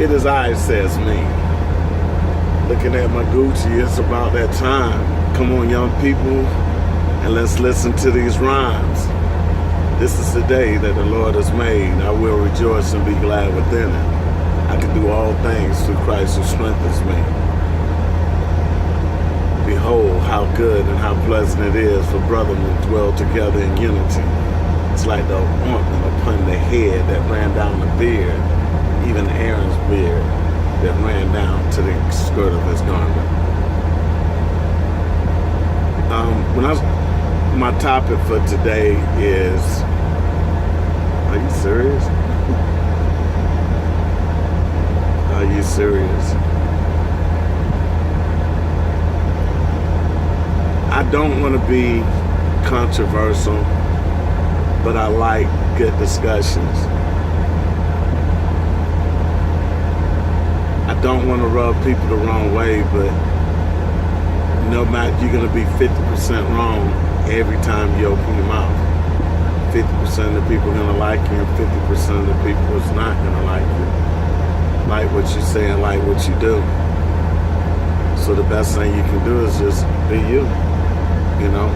get his eyes, says me. Looking at my Gucci, it's about that time. Come on, young people, and let's listen to these rhymes. This is the day that the Lord has made. I will rejoice and be glad within it. I can do all things through Christ who strengthens me. Behold, how good and how pleasant it is for brethren to dwell together in unity. It's like the ointment upon the head that ran down the beard, even Aaron's beard that ran down to the skirt of his garment. My topic for today is, are you serious? Are you serious? I don't want to be controversial, but I like good discussions. I don't want to rub people the wrong way, but no matter, you're going to be 50% wrong every time you open your mouth. 50% of the people are going to like you, and 50% of the people is not going to like you. Like what you say and like what you do. So the best thing you can do is just be you, you know?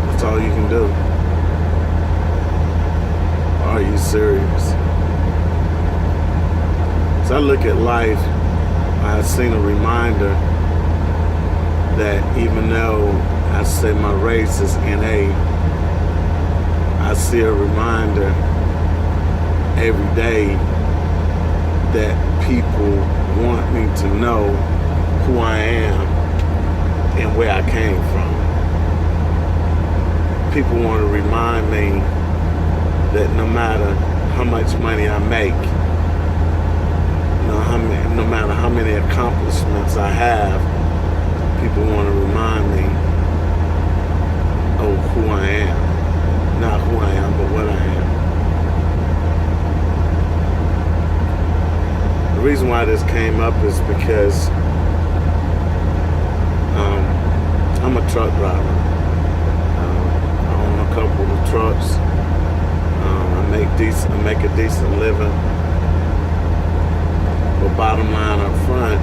That's all you can do. Are you serious? As I look at life, I have seen a reminder that even though I say my race is NA, I see a reminder every day that people want me to know who I am and where I came from. People want to remind me that no matter how much money I make, no matter how many accomplishments I have, people want to remind me of who I am. Not who I am, but what I am. The reason why this came up is because I'm a truck driver. I own a couple of trucks. I make a decent living. But bottom line up front,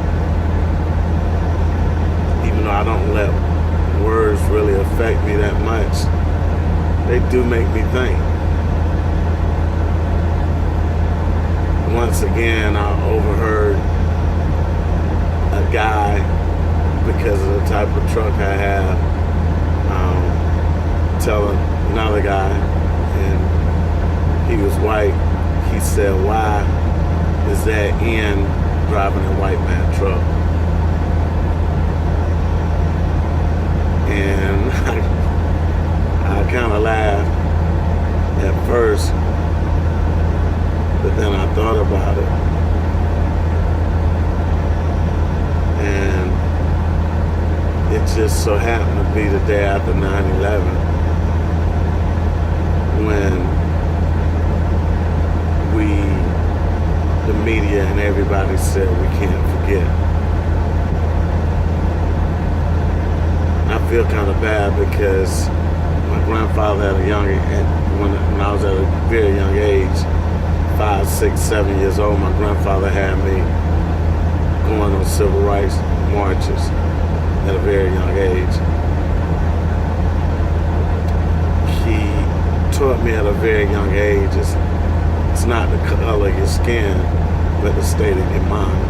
even though I don't let words really affect me that much, they do make me think. Once again, I overheard a guy, because of the type of truck I have, telling another guy, and he was white, he said, "Why is that in driving a white man truck?" And I kind of laughed at first, but then I thought about it. And it just so happened to be the day after 9/11 when the media and everybody said we can't forget. I feel kind of bad because my grandfather at a young age, when I was at a very young age, 5, 6, 7 years old, my grandfather had me going on civil rights marches at a very young age. He taught me at a very young age, it's not the color of your skin, but the state of your mind.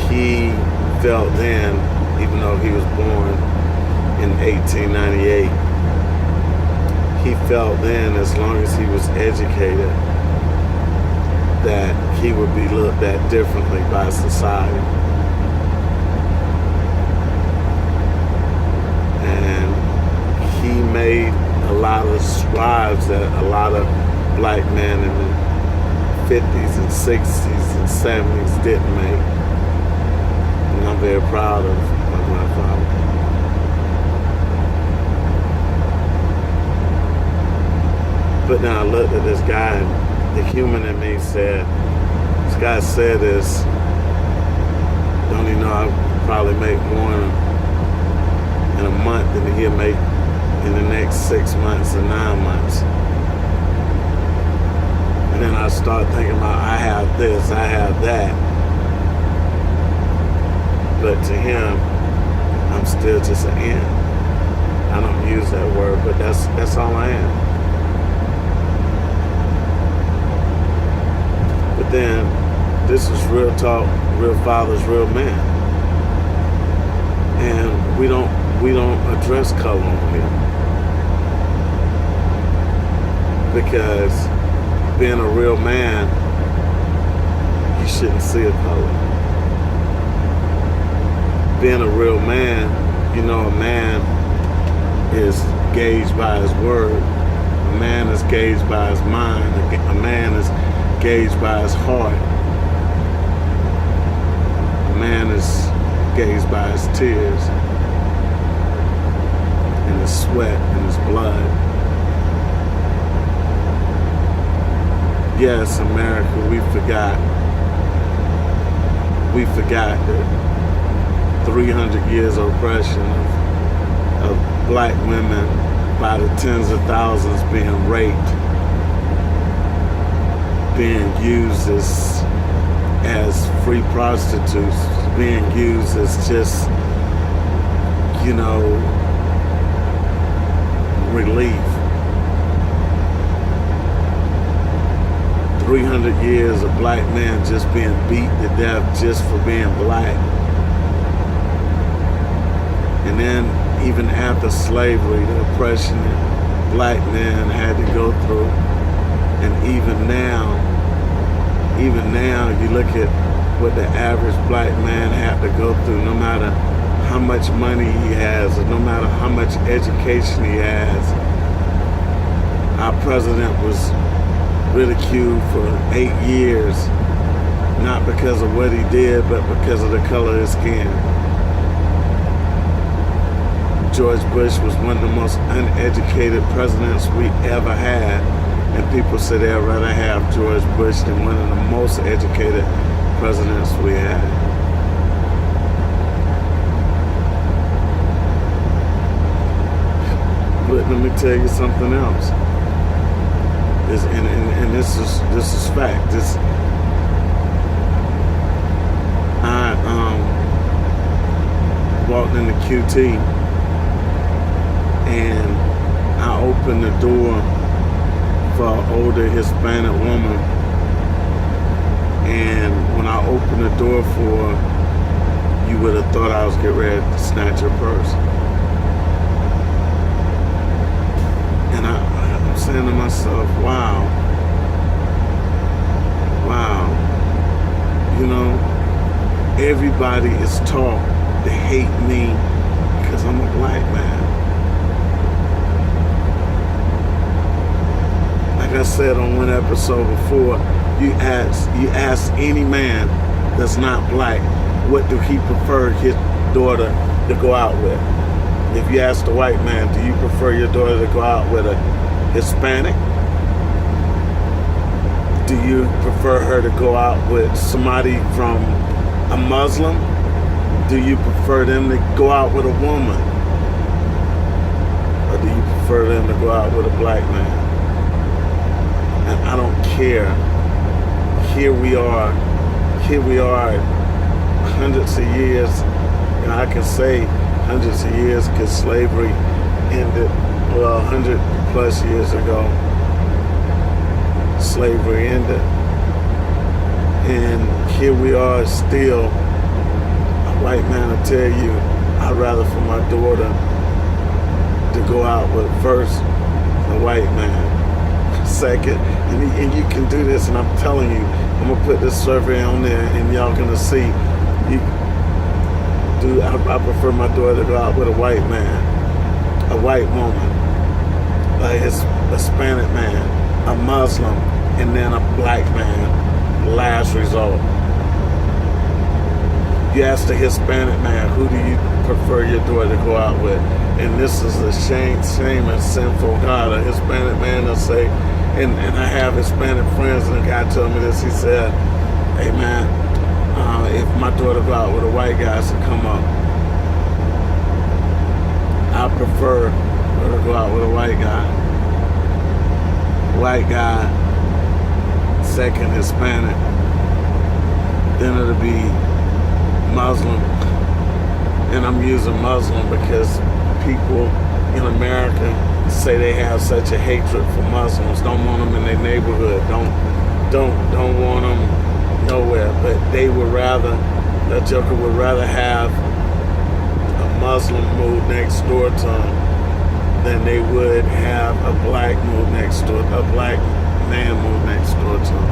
He felt then, even though he was born in 1898, he felt then, as long as he was educated, that he would be looked at differently by society. And he made a lot of strides that a lot of black men in the 50s and 60s and 70s didn't make. And I'm very proud of my grandfather. But then I looked at this guy, and the human in me said, this guy said this, don't you know, I probably make more in a month than he'll make in the next 6 months or 9 months. then I start thinking about I have this, I have that. But to him, I'm still just an ant. I don't use that word, but that's all I am. But then this is real talk, real fathers, real men. And we don't address color on here. Because being a real man, you shouldn't see a color. Being a real man, a man is gauged by his word. A man is gauged by his mind. A man is gauged by his heart. A man is gauged by his tears and his sweat and his blood. Yes, America, we forgot that 300 years of oppression of black women by the tens of thousands being raped, being used as free prostitutes, being used as just, relief. 300 years of black men just being beat to death just for being black. And then even after slavery, the oppression that black men had to go through. And even now, you look at what the average black man had to go through, no matter how much money he has, or no matter how much education he has. Our president was ridiculed for 8 years, not because of what he did, but because of the color of his skin. George Bush was one of the most uneducated presidents we ever had, and people say they'd rather have George Bush than one of the most educated presidents we had. But let me tell you something else. And this is fact. I walked into QT and I opened the door for an older Hispanic woman. And when I opened the door for her, you would have thought I was getting ready to snatch her purse. And I'm saying to myself, wow. Everybody is taught to hate me because I'm a black man. Like I said on one episode before, you ask any man that's not black, what do he prefer his daughter to go out with? If you ask the white man, do you prefer your daughter to go out with a Hispanic? Do you prefer her to go out with somebody from a Muslim? Do you prefer them to go out with a woman? Or do you prefer them to go out with a black man? And I don't care. Here we are hundreds of years, and I can say hundreds of years because slavery ended, 100 plus years ago. Slavery ended. And here we are still. A white man will tell you, I'd rather for my daughter to go out with first a white man, second, and you can do this, and I'm telling you, I'm gonna put this survey on there and y'all gonna see. I prefer my daughter to go out with a white man, a white woman, a Hispanic man, a Muslim, and then a black man. Last result. You ask the Hispanic man, who do you prefer your daughter to go out with? And this is a shame and sinful God. A Hispanic man will say, and I have Hispanic friends, and a guy told me this, he said, hey man, if my daughter go out with a white guy, I said, come up. I prefer her to go out with a white guy. White guy second Hispanic, then it'll be Muslim. And I'm using Muslim because people in America say they have such a hatred for Muslims, don't want them in their neighborhood, don't want them nowhere. But they would rather, that joker would rather have a Muslim move next door to them than they would have a black move next door, a black man move next door to them.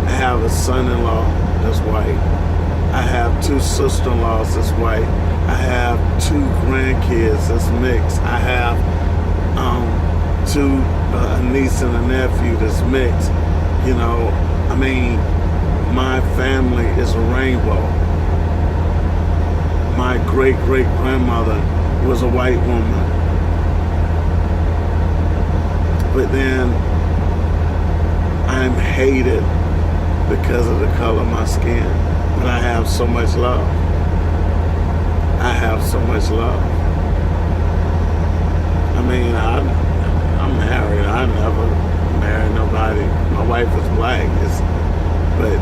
I have a son-in-law that's white. I have 2 sister-in-laws that's white. I have 2 grandkids that's mixed. I have 2 a niece and a nephew that's mixed. You know, I mean, my family is a rainbow. My great-great-grandmother was a white woman. But then I'm hated because of the color of my skin. But I have so much love. I have so much love. I mean, I'm married. I never married nobody. My wife is black. But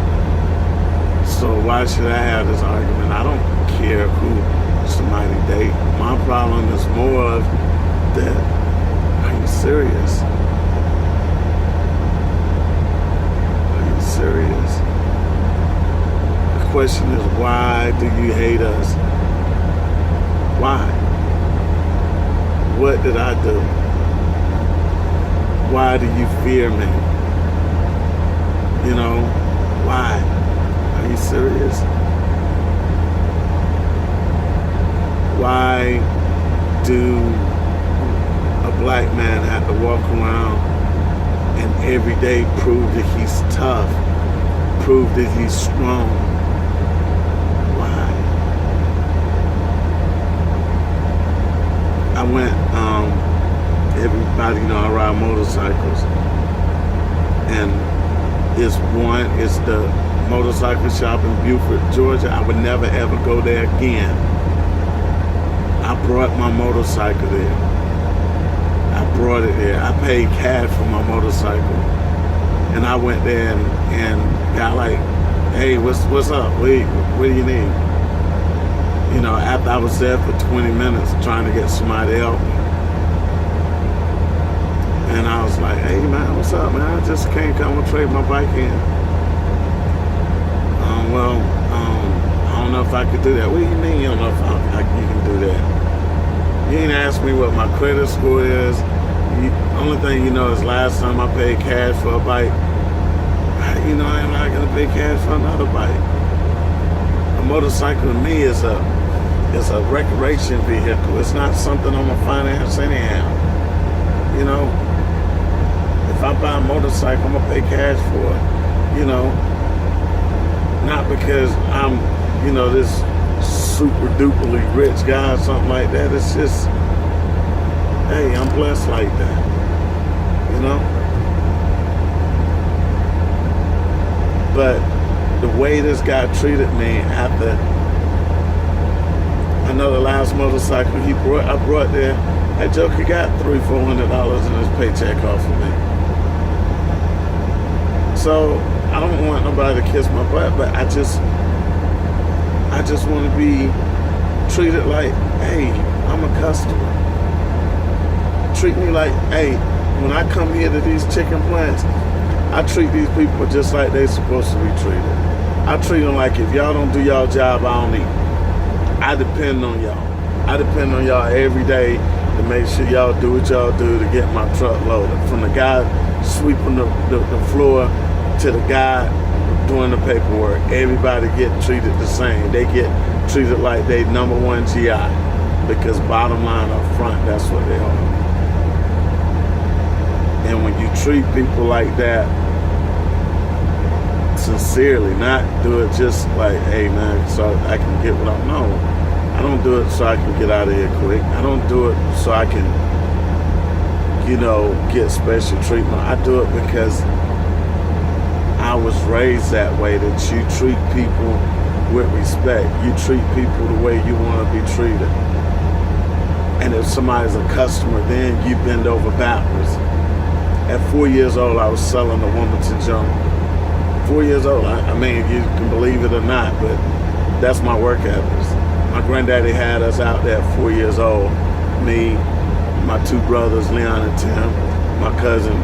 so why should I have this argument? I don't care who somebody date. My problem is more of that, are you serious? Are you serious? The question is, why do you hate us? Why? What did I do? Why do you fear me? You know, why? Are you serious? Why do a black man have to walk around and every day prove that he's tough, prove that he's strong? Why? I went, everybody know I ride motorcycles, and it's the motorcycle shop in Beaufort, Georgia. I would never ever go there again. I brought my motorcycle there. I brought it there. I paid cash for my motorcycle. And I went there and got like, hey, what's up? What do you need? You know, after I was there for 20 minutes trying to get somebody to help me. And I was like, hey man, what's up, man? I just can't come and trade my bike in. I don't know if I could do that. What do you mean you don't know if you can do that? You ain't asked me what my credit score is. Only thing you know is last time I paid cash for a bike, you know, I'm not gonna pay cash for another bike. A motorcycle to me is a recreation vehicle. It's not something I'm gonna finance anyhow. You know, if I buy a motorcycle, I'm gonna pay cash for it. You know, not because I'm, you know, this super duperly rich guy or something like that. It's just, hey, I'm blessed like that. You know? But the way this guy treated me after, I know the last motorcycle I brought there, that joker got $300-400 in his paycheck off of me. So I don't want nobody to kiss my butt, but I just want to be treated like, hey, I'm a customer. Treat me like, hey, when I come here to these chicken plants, I treat these people just like they're supposed to be treated. I treat them like, if y'all don't do y'all job, I don't eat. I depend on y'all. I depend on y'all every day to make sure y'all do what y'all do to get my truck loaded. From the guy sweeping the floor to the guy doing the paperwork, everybody get treated the same. They get treated like they #1 GI, because bottom line up front, that's what they are. And when you treat people like that, sincerely, not do it just like, hey man, so I can get what I know. I don't do it so I can get out of here quick. I don't do it so I can, you know, get special treatment. I do it because I was raised that way, that you treat people with respect. You treat people the way you want to be treated. And if somebody's a customer, then you bend over backwards At 4 years old, I was selling the Wilmington Journal. 4 years old. I mean, you can believe it or not, but that's my work ethics. My granddaddy had us out there at 4 years old. Me, my two brothers, Leon and Tim, my cousin,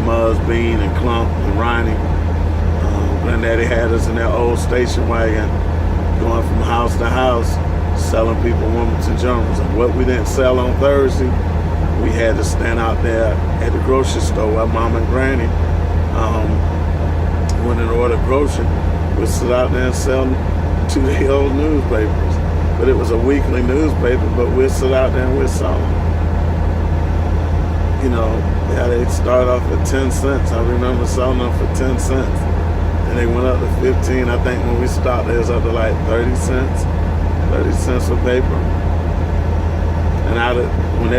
Muzz, Bean, and Clump, and Ronnie. Granddaddy had us in that old station wagon, going from house to house, selling people Wilmington Journals. And what we didn't sell on Thursday, we had to stand out there at the grocery store while Mom and Granny went and ordered grocery. We'd sit out there and sell 2-day-old newspapers. But it was a weekly newspaper, but we'd sit out there and we'd sell them. You know, yeah, they'd start off at 10 cents. I remember selling them for 10 cents. And they went up to 15. I think when we stopped, it was up to like 30 cents. 30 cents a paper. And when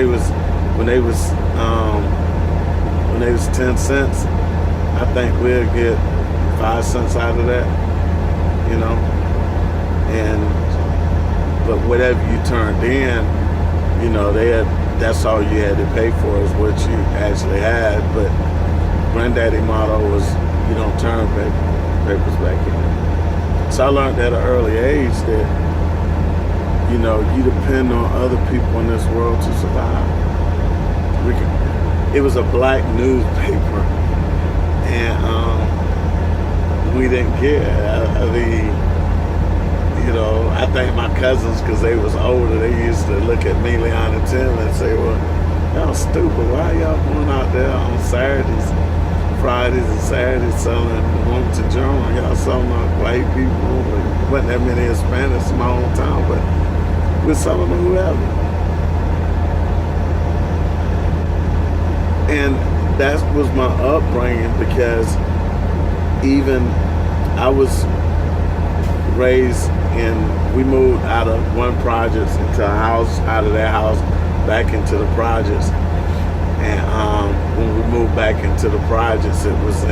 they was 10 cents, I think we'd get 5 cents out of that, you know. But whatever you turned in, you know, that's all you had to pay for is what you actually had. But Granddaddy motto was, you don't turn papers back in. So I learned at an early age that, you know, you depend on other people in this world to survive. It was a black newspaper, and we didn't care. I mean, you know, I think my cousins, because they was older, they used to look at me, Leon and Tim, and say, well, y'all stupid. Why y'all going out there on Saturdays, Fridays and Saturdays selling the Wilmington Journal? Y'all selling to white people. There wasn't that many Hispanics in my hometown, but we're selling to whoever. And that was my upbringing, because even I was raised we moved out of one projects into a house, out of that house, back into the projects. And when we moved back into the projects, I was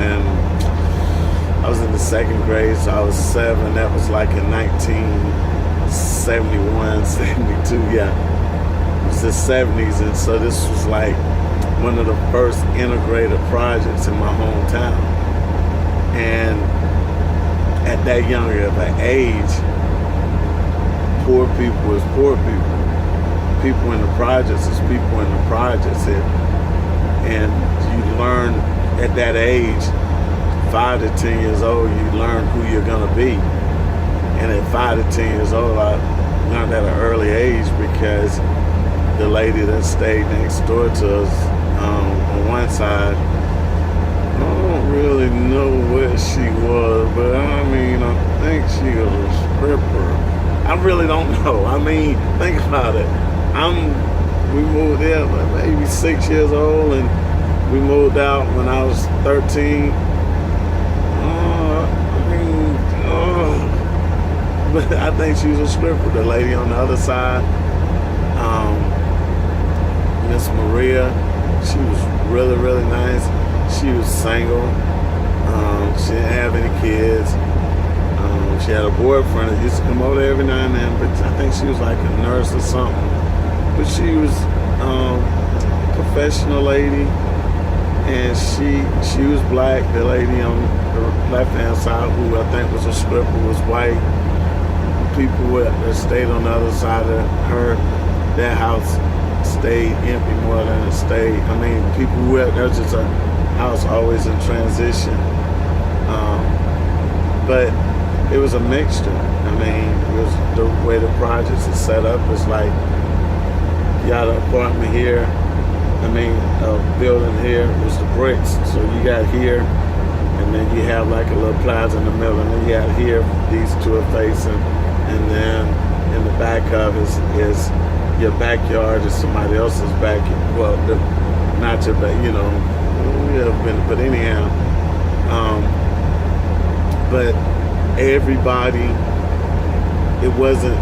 in the second grade, so I was 7. That was like in 1971, 72, yeah. It was the 70s, and so this was like one of the first integrated projects in my hometown. And at that younger of an age, poor people is poor people. People in the projects is people in the projects. And you learn at that age, 5 to 10 years old, you learn who you're gonna be. And at 5 to 10 years old, I learned at an early age, because the lady that stayed next door to us, on one side, I don't really know what she was, but I mean, I think she was a stripper. I really don't know. I mean, think about it. We moved there maybe 6 years old, and we moved out when I was 13. But I think she was a stripper. The lady on the other side, Miss Maria, she was really, really nice. She was single. She didn't have any kids. She had a boyfriend that used to come over there every now and then, but I think she was like a nurse or something. But she was a professional lady, and she was black. The lady on the left-hand side, who I think was a stripper, was white. People that stayed on the other side of her, that house stayed empty more than it stayed. I mean, people who had, there was just a house always in transition. But it was a mixture. I mean, it was the way the projects is set up. It's like, you got an apartment here, a building here was the bricks. So you got here, and then you have like a little plaza in the middle, and then you got here, these two are facing, and then in the back of it is your backyard is somebody else's backyard. Well, not your back, you know, but anyhow. But everybody, it wasn't,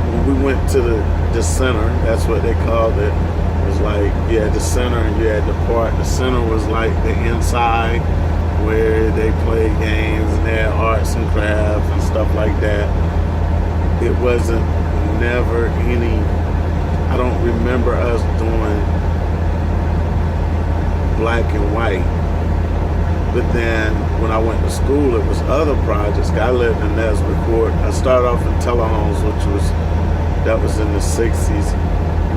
when we went to the center, that's what they called it. It was like, you had the center and you had the part. The center was like the inside where they played games and they had arts and crafts and stuff like that. It wasn't never any, I don't remember us doing black and white. But then when I went to school, it was other projects. I lived in Nesbitt Court. I started off in Telehomes, that was in the 60s,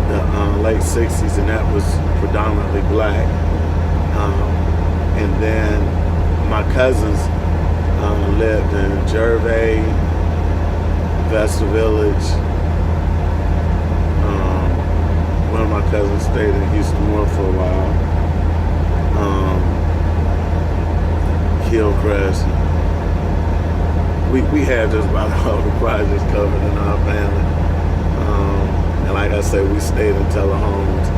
the late 60s, and that was predominantly black. And then my cousins lived in Gervais, Vesta Village. One of my cousins stayed in Houston Moore for a while. Hillcrest. We had just about all the projects covered in our family. And like I said, we stayed in Telehomes.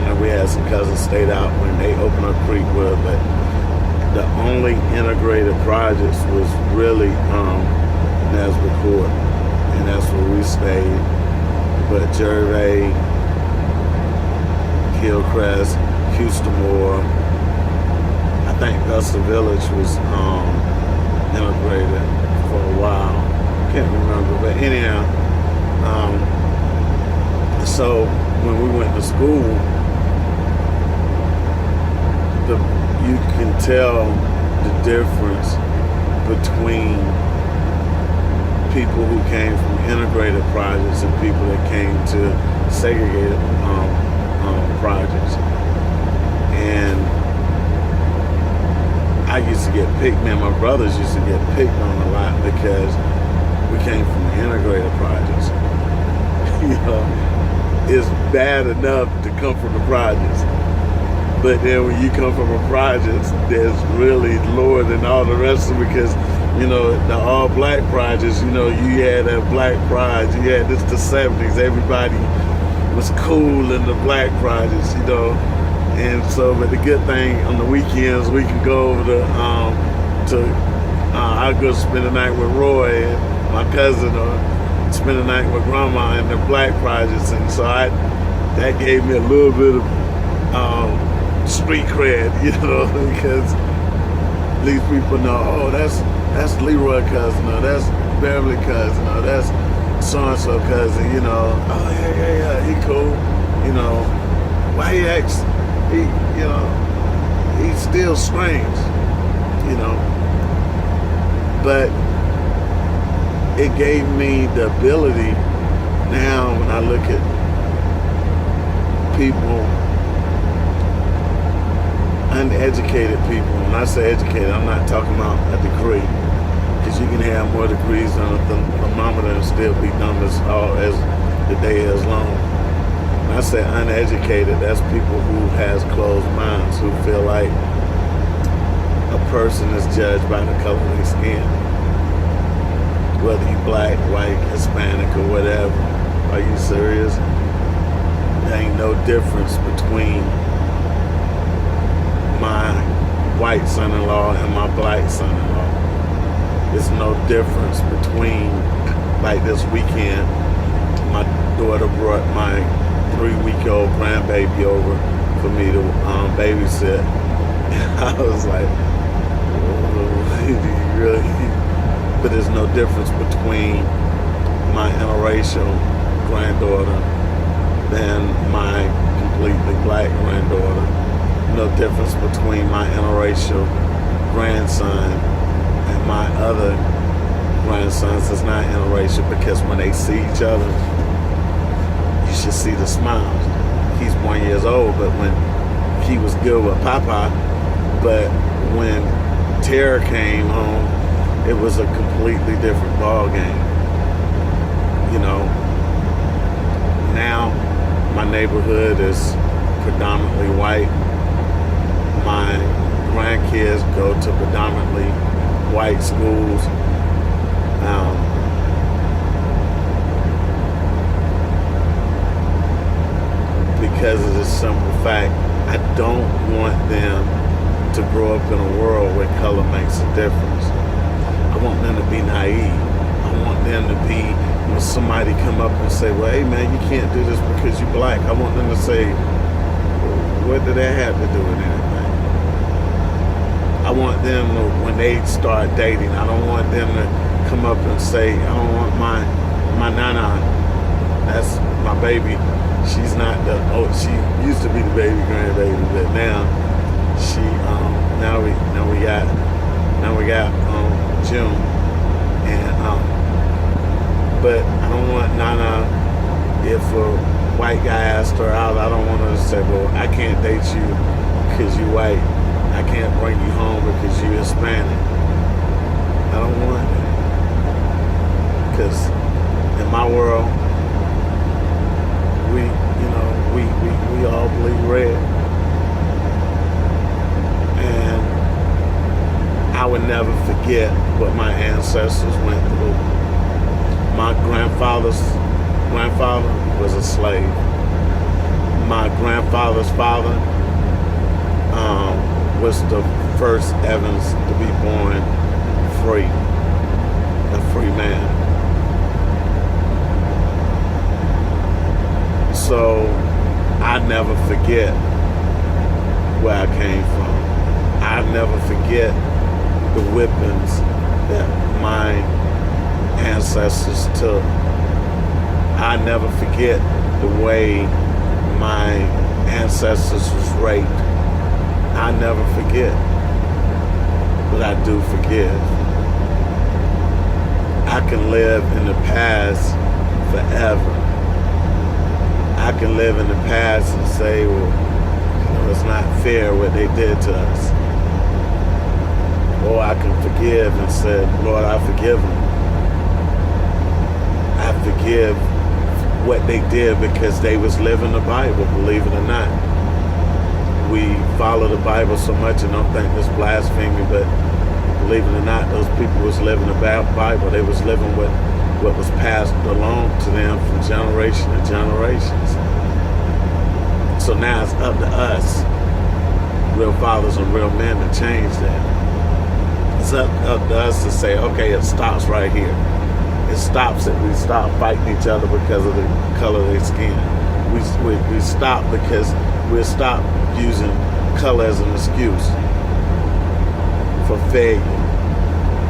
And we had some cousins stayed out when they opened up Creekwood, but the only integrated projects was really Nesbitt Court, and that's where we stayed. But Gervais, Hillcrest, Houston Moore, I think Vesta Village was integrated for a while. Can't remember, but anyhow, so when we went to school, you can tell the difference between people who came from integrated projects and people that came to segregated projects. And I used to get picked, man, my brothers used to get picked on a lot because we came from integrated projects. You know, it's bad enough to come from the projects, but then when you come from a project, there's really lower than all the rest of it, because, you know, the all black projects, you know, you had that black pride, you had this the 70s, everybody was cool in the black projects, you know. And so, but the good thing, on the weekends, we can go over I'll go spend the night with Roy and my cousin, or spend the night with Grandma in the black projects. And so that gave me a little bit of street cred, you know, because these people know, oh, that's Leroy cousin, or that's Beverly cousin, or that's so-and-so cousin, you know. Oh, yeah, he cool, you know. Why he acts, you know, he's still strange, you know. But it gave me the ability now when I look at people, uneducated people. When I say educated, I'm not talking about a degree, because you can have more degrees than a thermometer and still be dumb as the day is long. When I say uneducated, that's people who has closed minds, who feel like a person is judged by the color of their skin, whether you black, white, Hispanic, or whatever. Are you serious? There ain't no difference between my white son-in-law and my black son-in-law. There's no difference between, like this weekend, my daughter brought my 3-week-old grandbaby over for me to babysit. And I was like, oh, really? But there's no difference between my interracial granddaughter than my completely black granddaughter. No difference between my interracial grandson and my other grandsons that's not interracial, because when they see each other, you should see the smiles. He's 1 year old, but when he was good with Papa, but when Tara came home, it was a completely different ball game. You know, now my neighborhood is predominantly white. My grandkids go to predominantly white schools. Because of the simple fact, I don't want them to grow up in a world where color makes a difference. I want them to be naive. I want them to be, when somebody come up and say, well, hey man, you can't do this because you're black. I want them to say, what did that have to do with anything? I want them to, when they start dating, I don't want them to come up and say, I don't want my nana, that's my baby, she's not the, oh, she used to be the baby grandbaby, but now she, now we got June, and but I don't want Nana, if a white guy asked her out, I don't want her to say, well, I can't date you because you white. I can't bring you home because you Hispanic. I don't want that. Because in my world, we all bleed red. And I would never forget what my ancestors went through. My grandfather's grandfather was a slave. My grandfather's father was the first Evans to be born free, a free man. So I never forget where I came from. I never forget the whippings that my ancestors took. I never forget the way my ancestors was raped. I never forget, but I do forgive. I can live in the past forever. I can live in the past and say, well, it's not fair what they did to us. Or I can forgive and say, Lord, I forgive them. I forgive what they did because they was living the Bible, believe it or not. We follow the Bible so much and don't think it's blasphemy, but believe it or not, those people was living the Bible. They was living what was passed along to them from generation to generations. So now it's up to us, real fathers and real men, to change that. It's up to us to say, okay, it stops right here. It stops it. We stop fighting each other because of the color of their skin. We stop because we'll stop using color as an excuse for failure.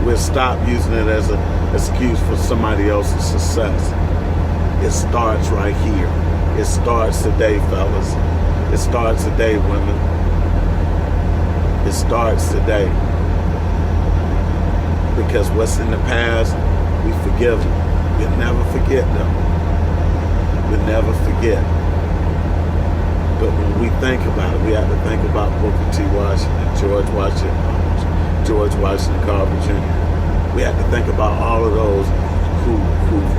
We'll stop using it as an excuse for somebody else's success. It starts right here. It starts today, fellas. It starts today, women. It starts today. Because what's in the past, we forgive them. We'll never forget them. We'll never forget. But when we think about it, we have to think about Booker T. Washington, George Washington Carver Jr. We have to think about all of those who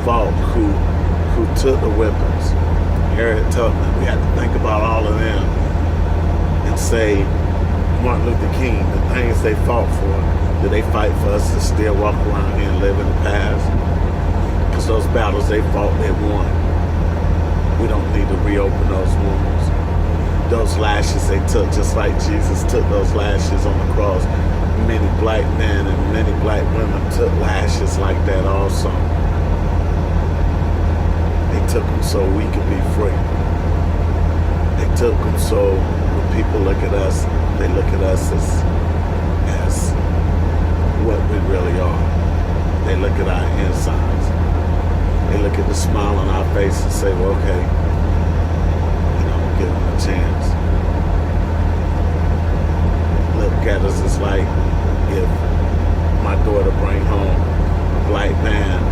fought, who took the weapons. Harriet Tubman. We have to think about all of them and say, Martin Luther King, the things they fought for, did they fight for us to still walk around here and live in the past? Because those battles they fought, they won. We don't need to reopen those wounds. Those lashes they took, just like Jesus took those lashes on the cross. Many black men and many black women took lashes like that also. They took them so we could be free. They took them so when people look at us, they look at us as what we really are. They look at our insides. They look at the smile on our face and say, well, okay, give them a chance. Look at us as like if my daughter bring home a black man,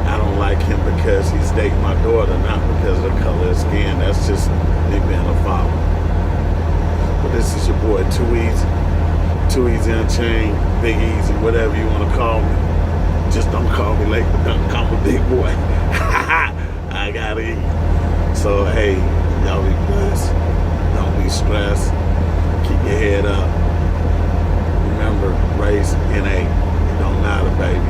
I don't like him because he's dating my daughter, not because of the color of his skin. That's just me being a father. But this is your boy, Too Easy Unchained, Big Easy, whatever you want to call me. Just don't call me late, but don't call me big boy. I gotta eat. So hey, y'all be blessed. Don't be stressed. Keep your head up. Remember, race NA. It don't matter, baby.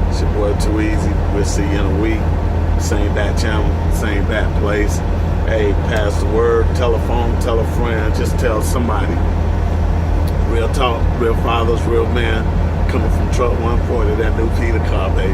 It's your boy Too Easy. We'll see you in a week. Same bat channel, same bat place. Hey, pass the word, tell a phone, tell a friend, just tell somebody. Real talk, real fathers, real men, coming from truck 140, that new Peter car, baby.